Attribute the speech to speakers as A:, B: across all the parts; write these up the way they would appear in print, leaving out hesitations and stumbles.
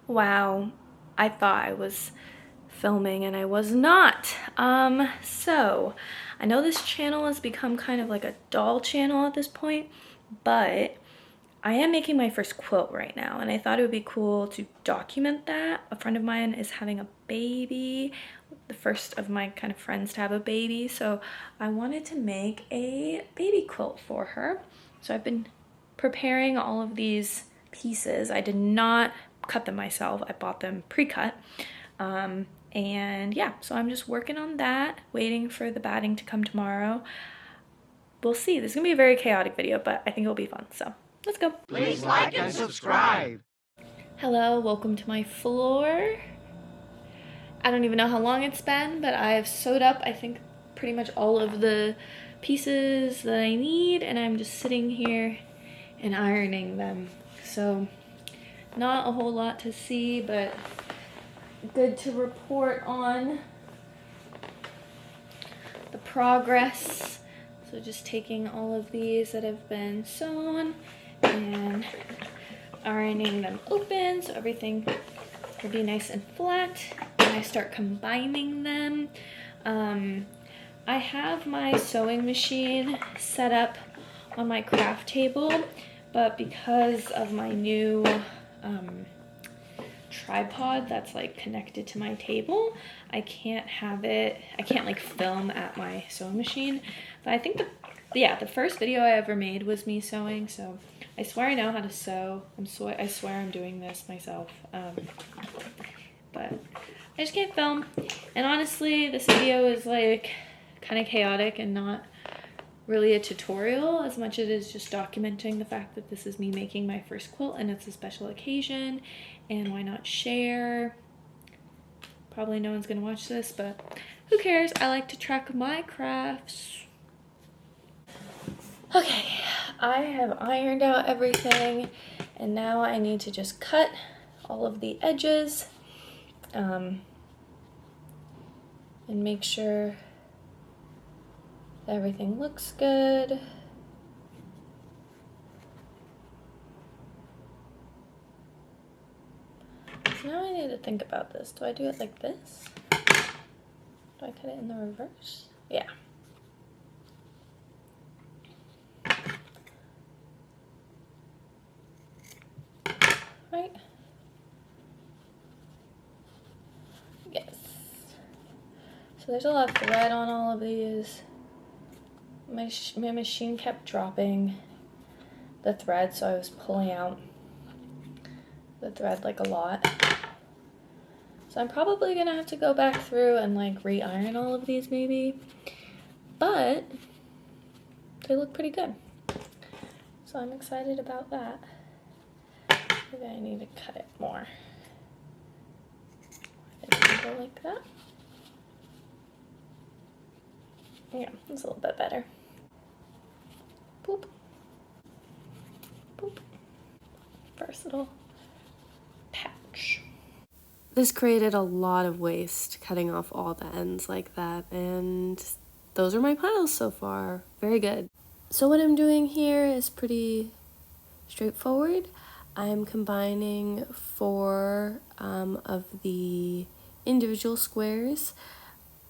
A: Wow, I thought I was filming and I was not. So I know this channel has become kind of like a doll channel at this point, but I am making my first quilt right now, and I thought it would be cool to document that. A friend of mine is having a baby, the first of my kind of friends to have a baby, so I wanted to make a baby quilt for her. So I've been preparing all of these pieces. I did not cut them myself. I bought them pre-cut. And yeah, so I'm just working on that, waiting for the batting to come tomorrow. We'll see. This is gonna be a very chaotic video, but I think it'll be fun, so let's go.
B: Please like and subscribe.
A: Hello, welcome to my floor. I don't even know how long it's been, but I've sewed up, I think, pretty much all of the pieces that I need, and I'm just sitting here and ironing them. So not a whole lot to see, but good to report on the progress. So just taking all of these that have been sewn and ironing them open so everything will be nice and flat. And I start combining them. I have my sewing machine set up on my craft table, but because of my new tripod that's like connected to my table, I can't like film at my sewing machine. But I think the first video I ever made was me sewing, so I swear I know how to sew. I swear I'm doing this myself, but I just can't film. And honestly, this video is like kind of chaotic and not really a tutorial as much as it is just documenting the fact that this is me making my first quilt and it's a special occasion, and why not share? Probably no one's gonna watch this, but who cares? I like to track my crafts. Okay, I have ironed out everything, and now I need to just cut all of the edges and make sure everything looks good. So now I need to think about this. Do I do it like this? Do I cut it in the reverse? Yeah. Right? Yes. So there's a lot of thread on all of these. My machine kept dropping the thread, so I was pulling out the thread like a lot. So I'm probably gonna have to go back through and like re-iron all of these maybe, but they look pretty good. So I'm excited about that. Maybe I need to cut it more. I can go like that. Yeah, it's a little bit better. Boop. Boop. Versatile patch. This created a lot of waste, cutting off all the ends like that, and those are my piles so far. Very good. So what I'm doing here is pretty straightforward. I'm combining 4 of the individual squares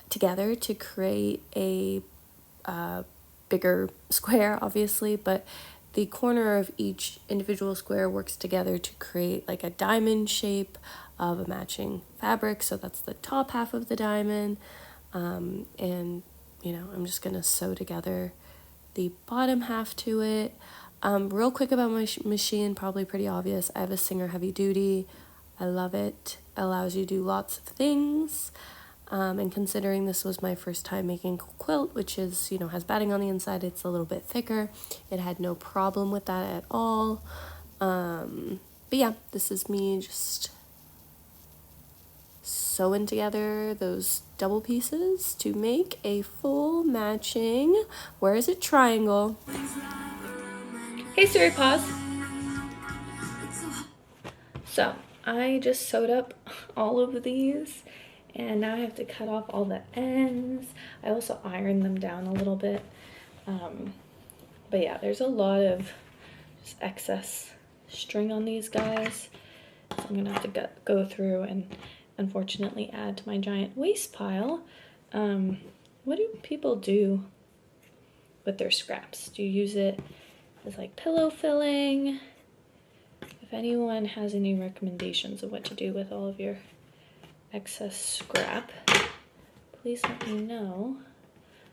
A: together to create a bigger square, obviously, but the corner of each individual square works together to create like a diamond shape of a matching fabric. So that's the top half of the diamond, and you know, I'm just gonna sew together the bottom half to it. Real quick about my machine, probably pretty obvious. I have a Singer Heavy Duty. I love it. Allows you to do lots of things. And considering this was my first time making a quilt, which is, you know, has batting on the inside, it's a little bit thicker. It had no problem with that at all. But yeah, this is me just sewing together those double pieces to make a full matching, where is it, triangle. Hey Siri, pause. So I just sewed up all of these, and now I have to cut off all the ends. I also ironed them down a little bit. But yeah, there's a lot of just excess string on these guys.
C: So I'm gonna have to go through and unfortunately add to my giant waste pile. What do people do with their scraps? Do you use it as like pillow filling? If anyone has any recommendations of what to do with all of your excess scrap, please let me know.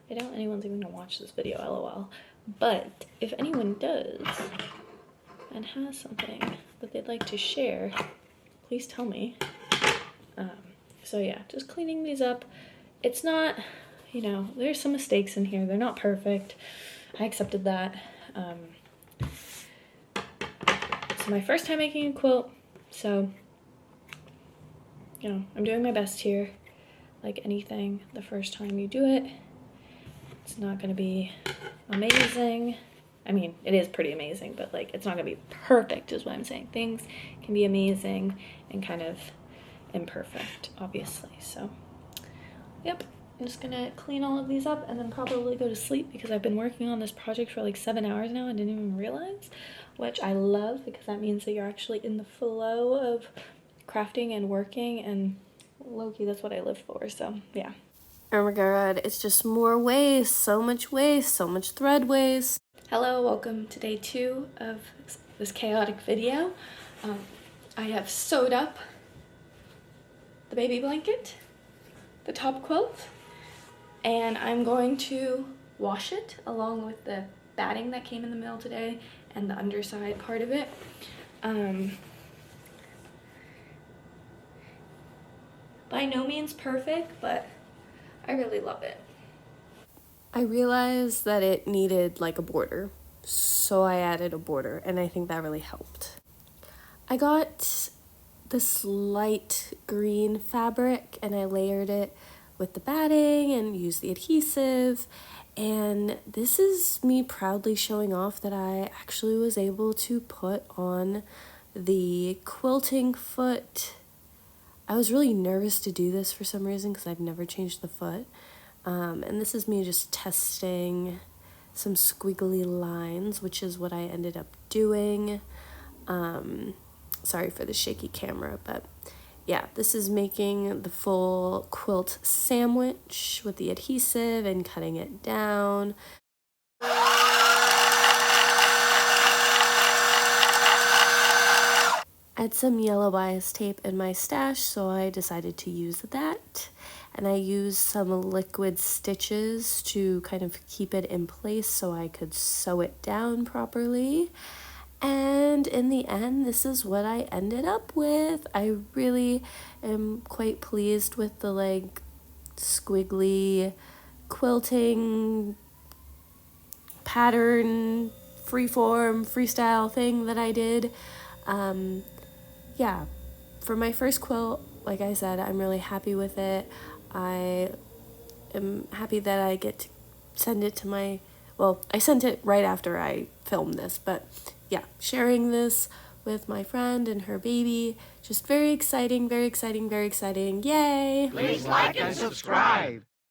C: I doubt anyone's even gonna watch this video, lol. But if anyone does and has something that they'd like to share, please tell me. So yeah, just cleaning these up. It's not, you know, there's some mistakes in here. They're not perfect. I accepted that. It's my first time making a quilt, so, you know, I'm doing my best here. Like anything, the first time you do it, it's not gonna be amazing. I mean, it is pretty amazing, but like, it's not gonna be perfect is what I'm saying. Things can be amazing and kind of imperfect, obviously. So, yep, I'm just gonna clean all of these up and then probably go to sleep because I've been working on this project for like 7 hours now and didn't even realize, which I love because that means that you're actually in the flow of crafting and working, and low-key, that's what I live for, so yeah.
A: Oh my god, it's just more waste, so much thread waste.
C: Hello, welcome to day 2 of this chaotic video. I have sewed up the baby blanket, the top quilt, and I'm going to wash it along with the batting that came in the mail today and the underside part of it. By no means perfect, but I really love it.
A: I realized that it needed like a border, so I added a border, and I think that really helped. I got this light green fabric and I layered it with the batting and used the adhesive, and this is me proudly showing off that I actually was able to put on the quilting foot. I was really nervous to do this for some reason because I've never changed the foot. And this is me just testing some squiggly lines, which is what I ended up doing. Sorry for the shaky camera, but yeah, this is making the full quilt sandwich with the adhesive and cutting it down. I had some yellow bias tape in my stash, so I decided to use that. And I used some liquid stitches to kind of keep it in place so I could sew it down properly. And in the end, this is what I ended up with. I really am quite pleased with the like squiggly quilting pattern, freeform, freestyle thing that I did. Yeah, for my first quilt, like I said, I'm really happy with it. I am happy that I get to send it to my, well, I sent it right after I filmed this, but yeah, sharing this with my friend and her baby, just very exciting, yay!
B: Please like and subscribe.